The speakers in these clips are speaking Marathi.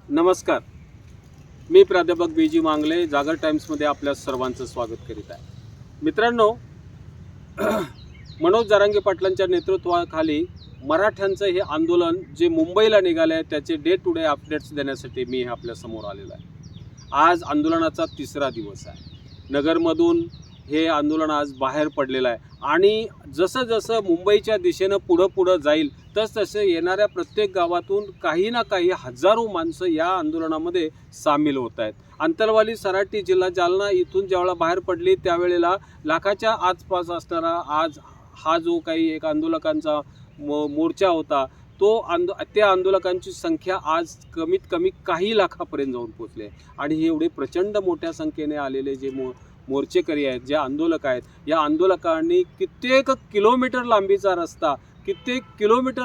नमस्कार. मी प्राध्यापक बी.जी. मांगले जागर टाइम्समध्ये आपल्या सर्वांचं स्वागत करीत आहे. मित्रांनो, मनोज जरांगे पाटलांच्या नेतृत्वाखाली मराठ्यांचं हे आंदोलन जे मुंबईला निघाले आहे त्याचे डे टू डे अपडेट्स देण्यासाठी मी आपल्या समोर आलेलो आहे. आज आंदोलनाचा तिसरा दिवस आहे. नगरमधून हे आंदोलन आज बाहेर पडलेलं आहे आणि जसं जसं मुंबईच्या दिशेनं पुढं जाईल तसं येणाऱ्या प्रत्येक गावातून काही ना काही हजारो माणसं या आंदोलनामध्ये सामील होत आहेत. अंतरवाली सराटी जिल्हा जालना इथून ज्यावेळेला बाहेर पडली त्यावेळेला लाखाच्या आसपास असणारा आज हा जो काही एक आंदोलकांचा मोर्चा होता त्या आंदोलकांची संख्या आज कमीत कमी काही लाखापर्यंत जाऊन पोचले आणि हे एवढे प्रचंड मोठ्या संख्येने आलेले जे मोर्चेकरी आहेत, जे आंदोलक आहेत, या आंदोलकांनी कित्येक किलोमीटर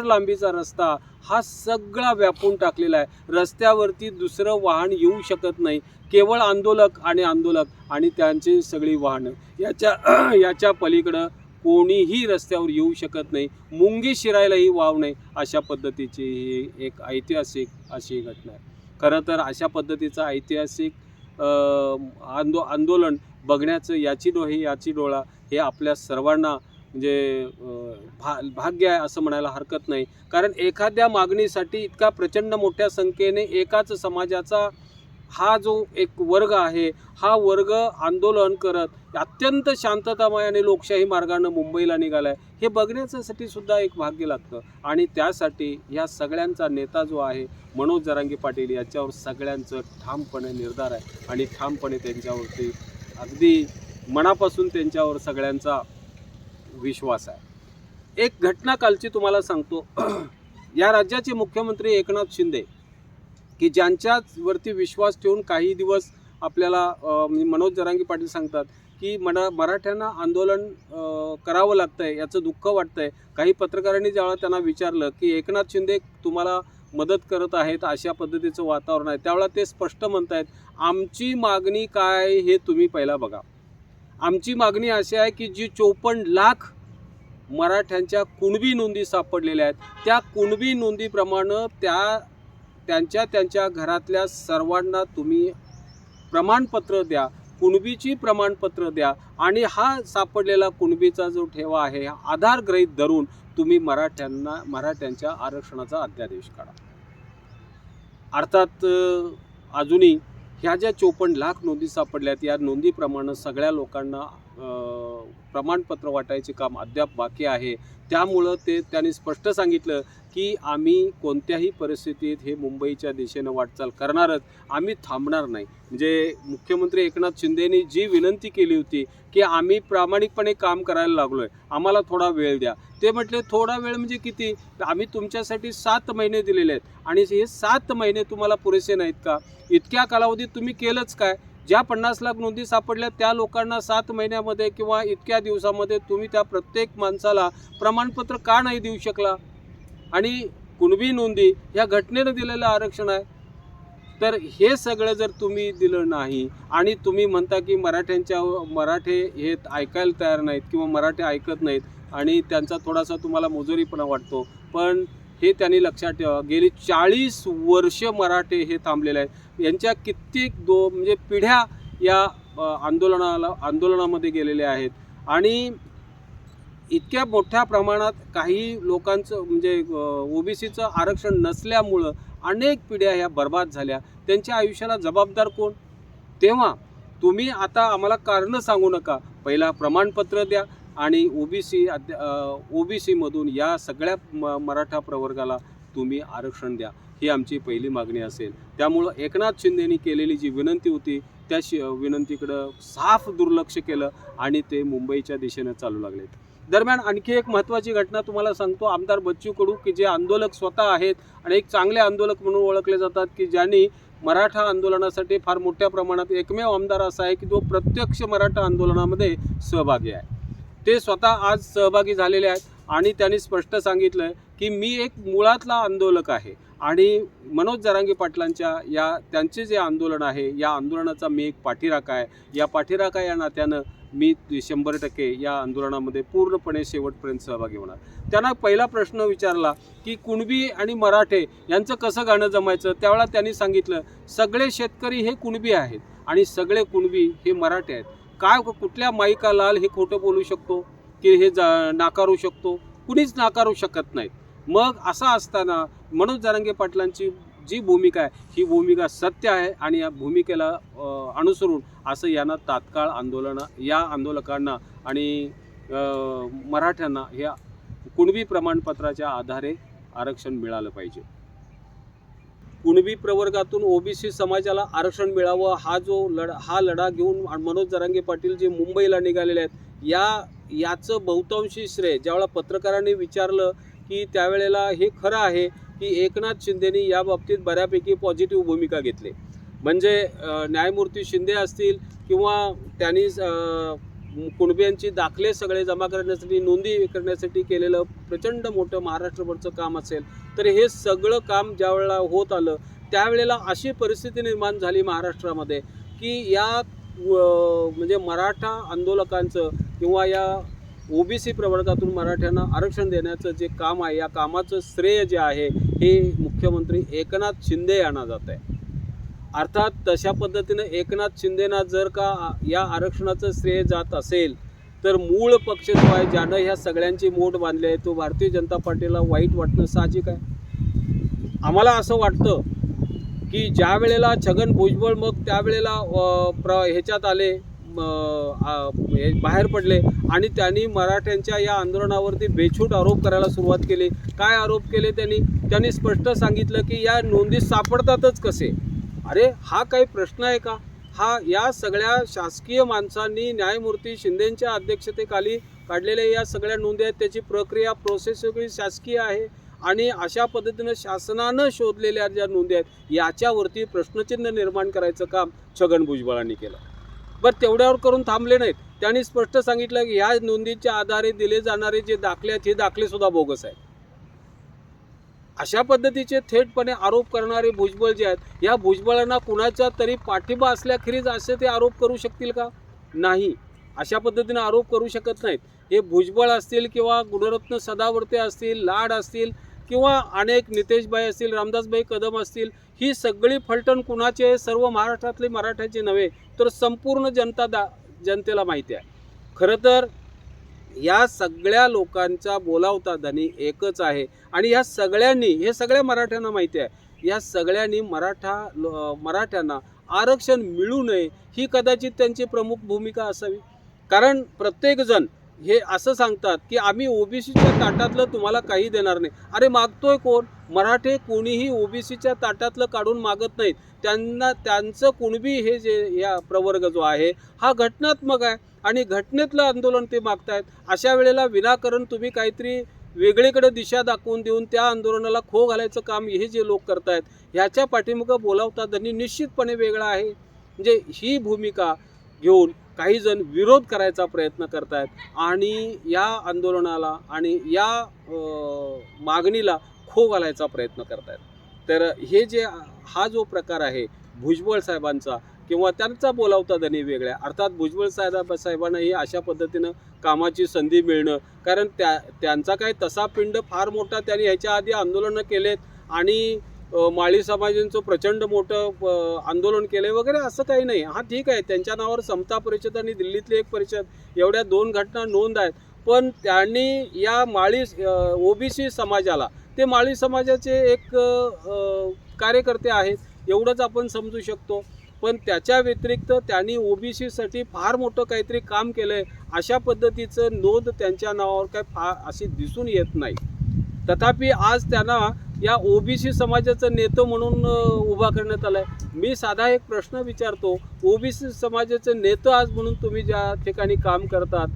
लांबीचा रस्ता हा सगळा व्यापून टाकलेला आहे. रस्त्यावरती दुसरं वाहन येऊ शकत नाही, केवळ आंदोलक आणि त्यांची सगळी वाहनं. याच्या पलीकडं कोणीही रस्त्यावर येऊ शकत नाही, मुंगी शिरायलाही वाव नाही, अशा पद्धतीची ही एक ऐतिहासिक अशी घटना आहे. खरं तर अशा पद्धतीचं ऐतिहासिक आंदोलन बघण्याचं याची डोळा हे आपल्या सर्वांना म्हणजे भाग्य आहे असं म्हणायला हरकत नाही. कारण एखाद्या मागणीसाठी इतका प्रचंड मोठ्या संख्येने एकाच समाजाचा हा जो एक वर्ग आहे, हा वर्ग आंदोलन करत अत्यंत शांततामय आणि लोकशाही मार्गाने मुंबईला निघाला आहे, हे बघण्यासाठी सुद्धा एक भाग्य लागतं. आणि त्यासाठी या सगळ्यांचा नेता जो आहे मनोज जरांगे पाटील, याच्यावर सगळ्यांचं ठामपणे निर्धार आहे आणि ठामपणे त्यांच्यावरती अगदी मनापासून त्यांच्यावर सगळ्यांचा विश्वास आहे. एक घटना कालची तुम्हाला सांगतो. या राज्याचे मुख्यमंत्री एकनाथ शिंदे की ज्यांच्यावरती विश्वास ठेवून काही दिवस आपल्याला मनोज जरांगे पाटील सांगतात की मराठ्यांना आंदोलन करावं लागतं आहे, याचं दुःख वाटतं आहे. काही पत्रकारांनी जेव्हा त्यांना विचारलं की एकनाथ शिंदे तुम्हाला मदत करत आहेत, अशा पद्धतीचं वातावरण आहे, त्यावेळेला ते स्पष्ट म्हणत आहेत, आमची मागणी काय हे तुम्ही पहिला बघा. आमची मागणी अशी आहे की जी 54 लाख मराठ्यांच्या कुणबी नोंदी सापडलेल्या आहेत, त्या कुणबी नोंदीप्रमाणे त्यांच्या घरातल्या सर्वांना तुम्ही प्रमाणपत्र द्या, कुणबीची प्रमाणपत्र द्या आणि हा सापडलेला कुणबीचा जो ठेवा आहे हा आधार गृहीत धरून तुम्ही मराठ्यांच्या आरक्षणाचा अध्यादेश काढा. अर्थात अजूनही ह्या ज्या 54 लाख नोंदी सापडल्यात या नोंदीप्रमाणे सगळ्या लोकांना प्रमाणपत्र वाटायचे काम अद्याप बाकी आहे. त्यामुळं त्यांनी स्पष्ट सांगितलं की आम्ही कोणत्याही परिस्थितीत हे मुंबईच्या दिशेनं वाटचाल करणारच, आम्ही थांबणार नाही. म्हणजे मुख्यमंत्री एकनाथ शिंदेनी जी विनंती केली होती की आम्ही प्रामाणिकपणे काम करायला लागलो आहे, आम्हाला थोडा वेळ द्या. ते म्हटले थोडा वेळ म्हणजे किती, आम्ही तुमच्यासाठी 7 महिने दिलेले आहेत आणि हे 7 महिने तुम्हाला पुरेसे नाहीत का? इतक्या कालावधीत तुम्ही केलंच काय? ज्या 50 लाख नोंदी सापडल्या त्या लोकांना 7 महिन्यामध्ये किंवा इतक्या दिवसामध्ये तुम्ही त्या प्रत्येक माणसाला प्रमाणपत्र का नाही देऊ शकला? आणि कुणबी नोंदी ह्या घटनेनं दिलेलं आरक्षण आहे. तर हे सगळं जर तुम्ही दिलं नाही आणि तुम्ही म्हणता की मराठे हे ऐकायला तयार नाहीत किंवा मराठे ऐकत नाहीत आणि त्यांचा थोडासा तुम्हाला मुजोरीपणा वाटतो, पण हे त्यांनी लक्षात ठेवा, गेली 40 वर्ष मराठे हे थांबलेले आहेत. यांच्या कित्येक म्हणजे पिढ्या या आंदोलनामध्ये गेलेल्या आहेत आणि इतक्या मोठ्या प्रमाणात काही लोकांचं म्हणजे ओबीसीचं आरक्षण नसल्यामुळं अनेक पिढ्या ह्या बर्बाद झाल्या. त्यांच्या आयुष्याला जबाबदार कोण? तेव्हा तुम्ही आता आम्हाला कारणं सांगू नका, पहिला प्रमाणपत्र द्या आणि ओबीसीमधून या सगळ्या मराठा प्रवर्गाला तुम्ही आरक्षण द्या, ही आमची पहिली मागणी असेल. त्यामुळं एकनाथ शिंदेनी केलेली जी विनंती होती त्या विनंतीकडं साफ दुर्लक्ष केलं आणि ते मुंबईच्या दिशेनं चालू लागलेत. दरम्यान आणखी एक महत्त्वाची घटना तुम्हाला सांगतो. आमदार बच्चू कडू की जे आंदोलक स्वतः आहेत आणि एक चांगले आंदोलक म्हणून ओळखले जातात की ज्यांनी मराठा आंदोलनासाठी फार मोठ्या प्रमाणात एकमेव आमदार असा आहे की जो प्रत्यक्ष मराठा आंदोलनामध्ये सहभागी आहे. ते स्वतः आज सहभागी झालेले आहेत आणि त्यांनी स्पष्ट सांगितलं की मी एक मुळातला आंदोलक आहे आणि मनोज जरांगे पाटलांच्या त्यांचे जे आंदोलन आहे या आंदोलनाचा मी एक पाठीराखा आहे. या पाठीराखा या नात्यानं मी 100% या आंदोलनामध्ये पूर्णपणे शेवटपर्यंत सहभागी होणार. त्यांना पहिला प्रश्न विचारला की कुणबी आणि मराठे यांचं कसं गाणं जमायचं. त्यावेळेला त्यांनी सांगितलं सगळे शेतकरी हे कुणबी आहेत आणि सगळे कुणबी हे मराठे आहेत. काय कुठल्या माईका लाल हे खोटं बोलू शकतो की हे नाकारू शकतो? कुणीच नाकारू शकत नाहीत. मग असं असताना मनोज जरांगे पाटलांची जी भूमिका आहे ही भूमिका सत्य आहे आणि या भूमिकेला अनुसरून असं यांना तात्काळ या आंदोलकांना आणि मराठ्यांना ह्या कुणबी प्रमाणपत्राच्या आधारे आरक्षण मिळालं पाहिजे. कुणबी प्रवर्गातून ओबीसी समाजाला आरक्षण मिळावं हा लढा घेऊन मनोज जरांगे पाटील जे मुंबईला निघालेले आहेत याचं बहुतांशी श्रेय ज्यावेळेला पत्रकारांनी विचारलं की त्यावेळेला हे खरं आहे की एकनाथ शिंदेनी या बाबतीत बऱ्यापैकी पॉझिटिव्ह भूमिका घेतली. म्हणजे न्यायमूर्ती शिंदे असतील किंवा त्यांनी कुणब्यांची दाखले सगळे जमा करण्यासाठी नोंदी करण्यासाठी केलेलं प्रचंड मोठं महाराष्ट्रभरचं काम असेल तर हे सगळं काम ज्या वेळेला होत आलं त्यावेळेला अशी परिस्थिती निर्माण झाली महाराष्ट्रामध्ये की या म्हणजे मराठा आंदोलकांचं किंवा या ओबीसी प्रवर्गातून मराठ्यांना आरक्षण देण्याचं जे काम आहे या कामाचं श्रेय जे आहे हे मुख्यमंत्री एकनाथ शिंदे यांना जात आहे. अर्थात तशा पद्धतीनं एकनाथ शिंदेना जर का या आरक्षणाचं श्रेय जात असेल तर मूळ पक्ष जो आहे ज्यानं ह्या सगळ्यांची मोठ बांधली आहे तो भारतीय जनता पार्टीला वाईट वाटणं साहजिक आहे. आम्हाला असं वाटतं की ज्या वेळेला छगन भुजबळ मग त्यावेळेला ह्याच्यात आले बाहेर पडले आणि त्यांनी मराठ्यांच्या या आंदोलनावरती बेछूट आरोप करायला सुरुवात केली. काय आरोप केले त्यांनी स्पष्ट सांगितलं की या नोंदी सापडतातच कसे. अरे हा काही प्रश्न आहे का? या सगळ्या शासकीय माणसांनी न्यायमूर्ती शिंदेंच्या अध्यक्षतेखाली काढलेल्या या सगळ्या नोंदी आहेत त्याची प्रोसेस सगळी शासकीय आहे आणि अशा पद्धतीनं शासनानं शोधलेल्या ज्या नोंदी आहेत याच्यावरती प्रश्नचिन्ह निर्माण करायचं काम छगन भुजबळांनी केलं. बरं तेवढ्यावर करून थांबले नाहीत. त्यांनी स्पष्ट सांगितलं की ह्या नोंदीच्या आधारे दिले जाणारे जे दाखले आहेत हे दाखलेसुद्धा बोगस आहेत. अशा पद्धतीचे थेटपणे आरोप करणारे भुजबळ जे आहेत या भुजबळांना कुणाचा तरी पाठिंबा असल्याखेरीज असे ते आरोप करू शकतील का? नाही, अशा पद्धतीने आरोप करू शकत नाहीत. हे भुजबळ असतील किंवा गुणरत्न सदावर्ते असतील, लाड असतील किंवा अनेक नितेशभाई असतील, रामदासभाई कदम असतील, ही सगळी फलटण कुणाची आहे? सर्व महाराष्ट्रातले मराठ्याचे नव्हे तर संपूर्ण जनतेला माहिती आहे. खरं तर या सगळ्या लोकांचा बोलावता धनी एकच आहे आणि ह्या सगळ्यांनी हे सगळ्या मराठ्यांना माहिती आहे या सगळ्यांनी मराठ्यांना आरक्षण मिळू नये ही कदाचित त्यांची प्रमुख भूमिका असावी. कारण प्रत्येकजण हे असं सांगतात की आम्ही ओबीसीच्या ताटातलं तुम्हाला काही देणार नाही. अरे मागतोय कोण? मराठे कोणीही ओबीसीच्या ताटातलं काढून मागत नाहीत. त्यांचं कुणबी हे जे या प्रवर्ग जो आहे हा घटनात्मक आहे आणि घटनेतलं आंदोलन ते मागतायत. अशा वेळेला विनाकारण तुम्ही काहीतरी वेगळीकडे दिशा दाखवून देऊन त्या आंदोलनाला खो घालायचं काम हे जे लोक करतायत ह्याच्या पाठीमागं बोलावता त्यांनी निश्चितपणे वेगळा आहे. म्हणजे ही भूमिका घेऊन काही जण विरोध करायचा प्रयत्न करतायत आणि या आंदोलनाला आणि या मागणीला खो घालायचा प्रयत्न करतायत. तर हे हा जो प्रकार आहे भुजबळ साहेबांचा किंवा त्यांचा बोलावता धनी वेगळ्या अर्थात भुजबळ साहेबांनाही अशा पद्धतीनं कामाची संधी मिळणं कारण त्यांचा काही तसा पिंड फार मोठा त्यांनी ह्याच्या आधी आंदोलनं केलेत आणि माळी समाजांचं प्रचंड मोठं आंदोलन केलं वगैरे असं काही नाही. हा ठीक आहे त्यांच्या नावावर समता परिषद आणि दिल्लीतली एक परिषद एवढ्या 2 घटना नोंद आहेत पण त्यांनी या ओबीसी समाजाला ते माळी समाजाचे एक कार्यकर्ते आहेत एवढंच आपण समजू शकतो. पण त्याच्या व्यतिरिक्त त्यांनी ओबीसीसाठी फार मोठं काहीतरी काम केलं आहे अशा पद्धतीचं नोंद त्यांच्या नावावर काय अशी दिसून येत नाही. तथापि आज त्यांना या ओबीसी समाजाचं नेतं म्हणून उभा करण्यात आलं आहे. मी साधा एक प्रश्न विचारतो, ओबीसी समाजाचं नेतं आज म्हणून तुम्ही ज्या ठिकाणी काम करतात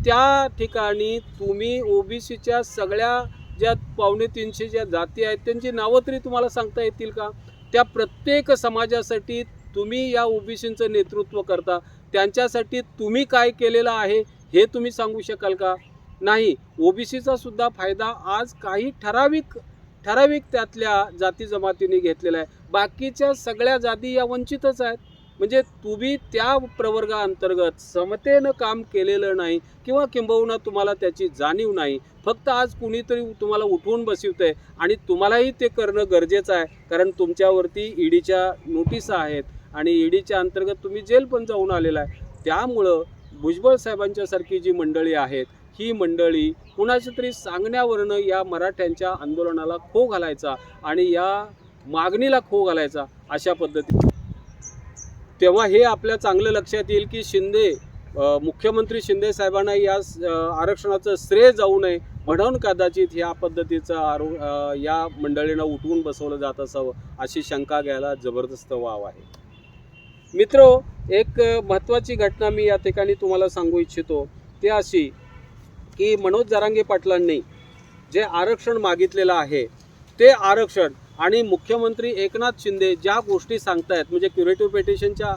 त्या ठिकाणी तुम्ही ओबीसीच्या सगळ्या ज्या 250 ज्या जाती आहेत त्यांची नावं तरी तुम्हाला सांगता येतील का? त्या प्रत्येक समाजासाठी तुम्ही या ओबीसींचं नेतृत्व करता त्यांच्यासाठी तुम्ही काय केलेलं आहे हे तुम्ही सांगू शकाल का? नाही. ओबीसीचा सुद्धा फायदा आज काही ठराविक त्यातल्या जाती जमातींनी घेतलेला आहे. बाकीच्या सगळ्या जाती या वंचितच आहेत. म्हणजे तुम्ही त्या प्रवर्गाअंतर्गत समतेनं काम केलेलं नाही किंवा किंबहुना तुम्हाला त्याची जाणीव नाही. फक्त आज कुणीतरी तुम्हाला उठवून बसवतंय आणि तुम्हालाही ते करणं गरजेचं आहे, कारण तुमच्यावरती ईडीच्या नोटीस आहेत आणि ईडीच्या अंतर्गत तुम्ही जेल पण जाऊन आलेला आहे. त्यामुळं भुजबळ साहेबांच्यासारखी जी मंडळी आहेत, ही मंडळी कुणाच्या तरी सांगण्यावरनं या मराठ्यांच्या आंदोलनाला खो घालायचा आणि या मागणीला खो घालायचा अशा पद्धतीने, तेव्हा हे आपल्या चांगलं लक्षात येईल की मुख्यमंत्री शिंदे साहेबांना या आरक्षणाचं श्रेय जाऊ नये म्हणून कदाचित ह्या पद्धतीचं या मंडळींना उठवून बसवलं जात असावं अशी शंका घ्यायला जबरदस्त वाव आहे. मित्रो, एक महत्त्वाची घटना मी या ठिकाणी तुम्हाला सांगू इच्छितो, ती अशी की मनोज जरांगे पाटलांनी जे आरक्षण मागितलेलं आहे ते आरक्षण आणि मुख्यमंत्री एकनाथ शिंदे ज्या गोष्टी सांगतायत, म्हणजे क्युरेटिव्ह पिटिशनच्या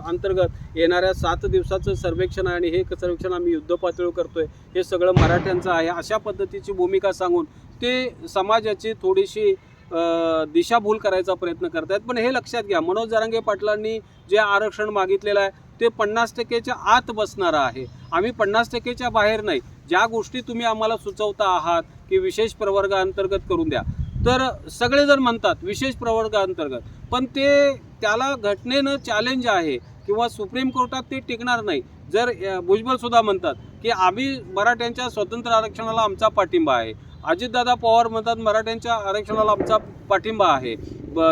अंतर्गत येणाऱ्या 7 दिवसाचं सर्वेक्षण आहे आणि हे सर्वेक्षण आम्ही युद्धपातळीवर करतोय, हे सगळं मराठ्यांचं आहे अशा पद्धतीची भूमिका सांगून ते समाजाची थोडीशी दिशाभूल करायचा प्रयत्न करतायत. पण हे लक्षात घ्या, मनोज जरांगे पाटलांनी जे आरक्षण मागितलेलं आहे ते 50%च्या आत बसणारं आहे. आम्ही 50%च्या बाहेर नाही. ज्या गोष्टी तुम्ही आम्हाला सुचवता आहात की विशेष प्रवर्गाअंतर्गत करून द्या, तर सगळेजण म्हणतात विशेष प्रवर्गाअंतर्गत, पण त्याला घटनेनं चॅलेंज आहे किंवा सुप्रीम कोर्टात ते टिकणार नाही. जर भुजबळ सुद्धा म्हणतात की आम्ही मराठ्यांच्या स्वतंत्र आरक्षणाला आमचा पाठिंबा आहे, अजितदादा पवार म्हणतात मराठ्यांच्या आरक्षणाला आमचा पाठिंबा आहे,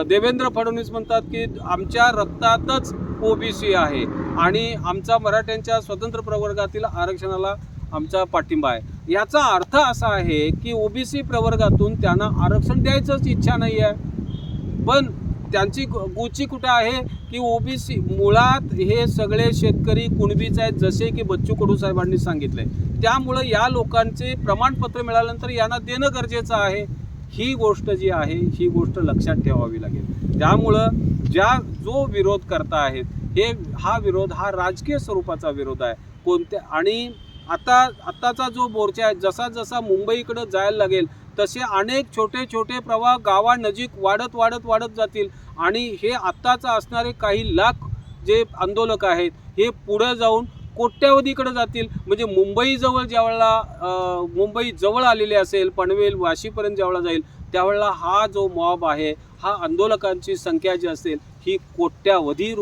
देवेंद्र फडणवीस म्हणतात की आमच्या रक्तातच ओबीसी आहे आणि आमचा मराठ्यांच्या स्वतंत्र प्रवर्गातील आरक्षणाला आमचा पाठिंबा आहे. याचा अर्थ असा आहे की ओबीसी प्रवर्गातून त्यांना आरक्षण द्यायचंच इच्छा नाही आहे. पण त्यांची गुची कुठं आहे की ओबीसी मुळात हे सगळे शेतकरी कुणबीच आहेत, जसे की बच्चू कडू साहेबांनी सांगितलंय. त्यामुळं या लोकांचे प्रमाणपत्र मिळाल्यानंतर यांना देणं गरजेचं आहे. ही गोष्ट जी आहे ही गोष्ट लक्षात ठेवावी लागेल. त्यामुळं जो विरोध करता आहेत हा विरोध हा राजकीय स्वरूपाचा विरोध आहे. आणि आताचा जो मोर्चा आहे, जसा मुंबईकडे जायला लागेल तसे अनेक छोटे छोटे प्रवाह गावानजीक वाढत जातील आणि हे आत्ताचं असणारे काही लाख जे आंदोलक आहेत हे पुढे जाऊन कोट्यावधीकडे जातील. म्हणजे मुंबई जवळ आलेली असेल, पनवेल वाशीपर्यंत ज्यावेळेला जाईल त्यावेळेला हा जो मॉब आहे, हा आंदोलकांची संख्या जी असेल ही कोट्यावधी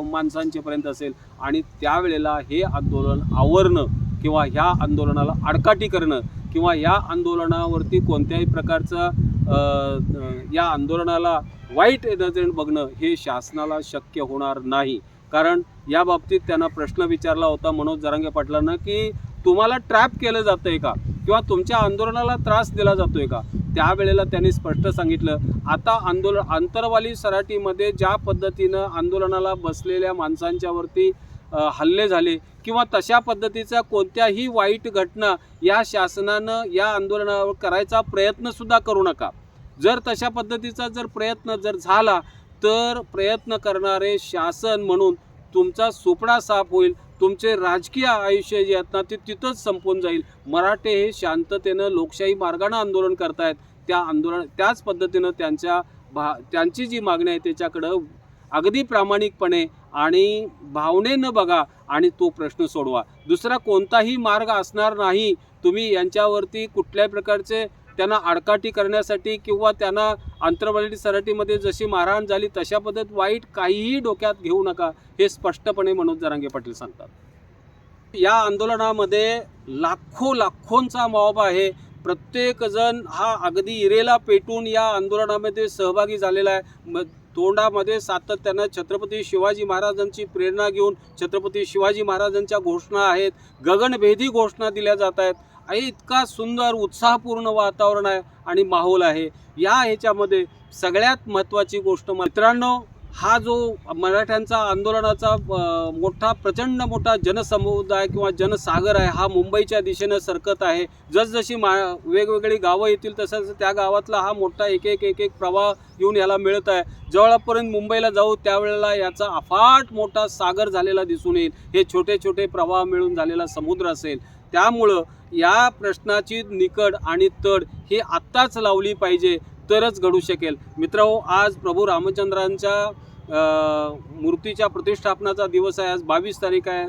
माणसांच्यापर्यंत असेल आणि त्यावेळेला हे आंदोलन आवरणं किंवा ह्या आंदोलनाला आडकाठी करणं किंवा या आंदोलनावरती कोणत्याही प्रकारचं या आंदोलनाला वाईट नजरेने बघणं हे शासनाला शक्य होणार नाही. कारण या बाबतीत त्यांना प्रश्न विचारला होता मनोज जरांगे पाटलांना की तुम्हाला ट्रॅप केलं जातंय का किंवा तुमच्या आंदोलनाला त्रास दिला जातोय का. त्यावेळेला त्यांनी स्पष्ट सांगितलं, आता आंतरवाली सराटीमध्ये ज्या पद्धतीनं आंदोलनाला बसलेल्या माणसांच्यावरती हल्ले झाले किंवा तशा पद्धतीचा कोणत्याही वाईट घटना या शासनानं या आंदोलनावर करायचा प्रयत्नसुद्धा करू नका. जर तशा पद्धतीचा प्रयत्न झाला तर प्रयत्न करणारे शासन म्हणून तुमचा सुपडा साफ होईल. तुमचे राजकीय आयुष्य जे आहेत ना ते तिथंच संपून जाईल. मराठे हे शांततेनं लोकशाही मार्गाने आंदोलन करतायत. त्याच पद्धतीनं त्यांची जी मागणी आहे त्याच्याकडं अगदी प्रामाणिकपणे आणि भावनेनं बघा आणि तो प्रश्न सोडवा. दुसरा कोणताही मार्ग असणार नाही. तुम्ही यांच्यावरती कुठल्याही प्रकारचे त्यांना आडकाठी करण्यासाठी किंवा त्यांना आंतरवाली सराटीमध्ये जशी मारहाण झाली तशा पद्धत वाईट काहीही डोक्यात घेऊ नका, हे स्पष्टपणे मनोज जरांगे पाटील सांगतात. या आंदोलनामध्ये लाखोंचा मॉब आहे. प्रत्येक जण हा अगदी इरेला पेटून या आंदोलनामध्ये सहभागी झालेला आहे. तोंडामध्ये सातत्यानं छत्रपती शिवाजी महाराजांची प्रेरणा घेऊन छत्रपती शिवाजी महाराजांच्या घोषणा आहेत, गगनभेदी घोषणा दिल्या जात आहेत. इतका सुंदर उत्साहपूर्ण वातावरण आहे आणि माहोल आहे. ह्याच्यामध्ये सगळ्यात महत्त्वाची गोष्ट मित्रांनो, हा जो मराठ्यांचा आंदोलनाचा प्रचंड मोठा जनसमुदाय किंवा जनसागर आहे, हा मुंबईच्या दिशेनं सरकत आहे. जसजशी वेगवेगळी गावं येतील तसंच त्या गावातला हा मोठा एक प्रवाह येऊन याला मिळत आहे. जवळपर्यंत मुंबईला जाऊ त्यावेळेला याचा अफाट मोठा सागर झालेला दिसून येईल. हे छोटे छोटे प्रवाह मिळून झालेला समुद्र असेल. त्यामुळं या प्रश्नाची निकड आणि तड ही आत्ताच लावली पाहिजे, तरच घडू शकेल. मित्रांनो, आज प्रभू रामचंद्रांच्या मूर्तीच्या प्रतिष्ठापनाचा दिवस आहे. आज 22 तारीख आहे.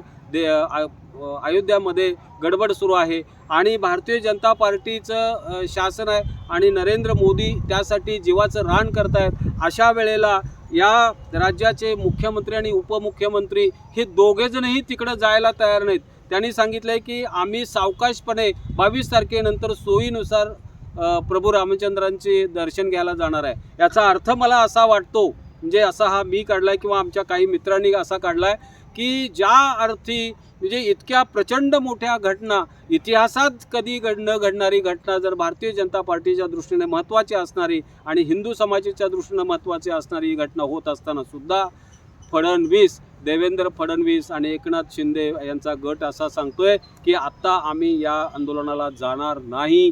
अयोध्यामध्ये गडबड सुरू आहे आणि भारतीय जनता पार्टीचं शासन आहे आणि नरेंद्र मोदी त्यासाठी जीवाचं रान करतायत. अशा वेळेला या राज्याचे मुख्यमंत्री आणि उपमुख्यमंत्री हे दोघेजणही तिकडं जायला तयार नाहीत. त्यांनी सांगितलं आहे की आम्ही सावकाशपणे 22 तारखेनंतर सोयीनुसार प्रभू रामचंद्रांचे दर्शन घ्यायला जाणार आहे. याचा अर्थ मला असा वाटतो, म्हणजे असा हा मी काढलाय किंवा आमच्या काही मित्रांनी असा काढलाय की ज्या अर्थी म्हणजे इतक्या प्रचंड मोठ्या घटना, इतिहासात कधी घडणारी घटना जर भारतीय जनता पार्टीच्या दृष्टीने महत्त्वाची असणारी आणि हिंदू समाजाच्या दृष्टीने महत्त्वाची असणारी घटना होत असताना सुद्धा देवेंद्र फडणवीस आणि एकनाथ शिंदे यांचा गट असा सांगतोय की आत्ता आम्ही या आंदोलनाला जाणार नाही,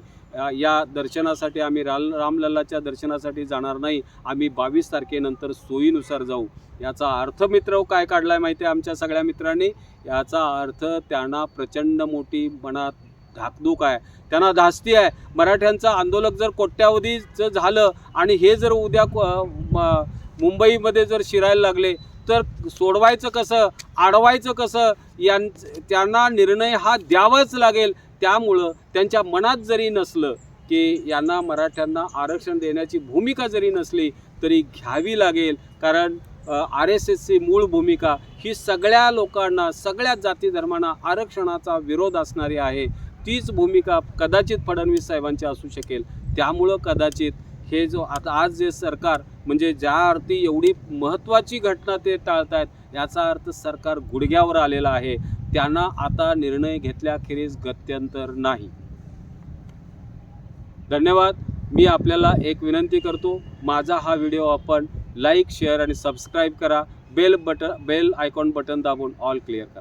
या दर्शनासाठी आम्ही रामलल्लाच्या दर्शनासाठी जाणार नाही, आम्ही 22 तारखेनंतर सोयीनुसार जाऊ. याचा अर्थ मित्र काय काढलाय माहिती आहे आमच्या सगळ्या मित्रांनी? याचा अर्थ त्यांना प्रचंड मोठी मनात धाकधूक आहे, त्यांना धास्ती आहे. मराठ्यांचं आंदोलक जर कोट्यावधीचं झालं आणि हे जर उद्या मुंबईमध्ये जर शिरायला लागले तर सोडवायचं कसं, अडवायचं कसं, त्यांना निर्णय हा द्यावाच लागेल. त्यामुळं त्यांच्या मनात जरी नसलं की यांना मराठ्यांना आरक्षण देण्याची भूमिका जरी नसली तरी घ्यावी लागेल. कारण RSSची मूळ भूमिका ही सगळ्या लोकांना, सगळ्या जाती धर्मांना आरक्षणाचा विरोध असणारी आहे. तीच भूमिका कदाचित फडणवीस साहेबांची असू शकेल. त्यामुळं कदाचित हे जो आज जे सरकार म्हणजे ज्या अर्थी एवढी महत्त्वाची घटना ते टाळतायत, याचा अर्थ सरकार गुडघ्यावर आलेलं आहे. त्यांना आता निर्णय घेतल्याखेरीज गत्यंतर नाही. धन्यवाद. मी आपल्याला एक विनंती करतो, माझा हा व्हिडिओ आपण लाईक, शेअर आणि सबस्क्राईब करा. बेल आयकॉन बटन दाबून ऑल क्लिअर करा.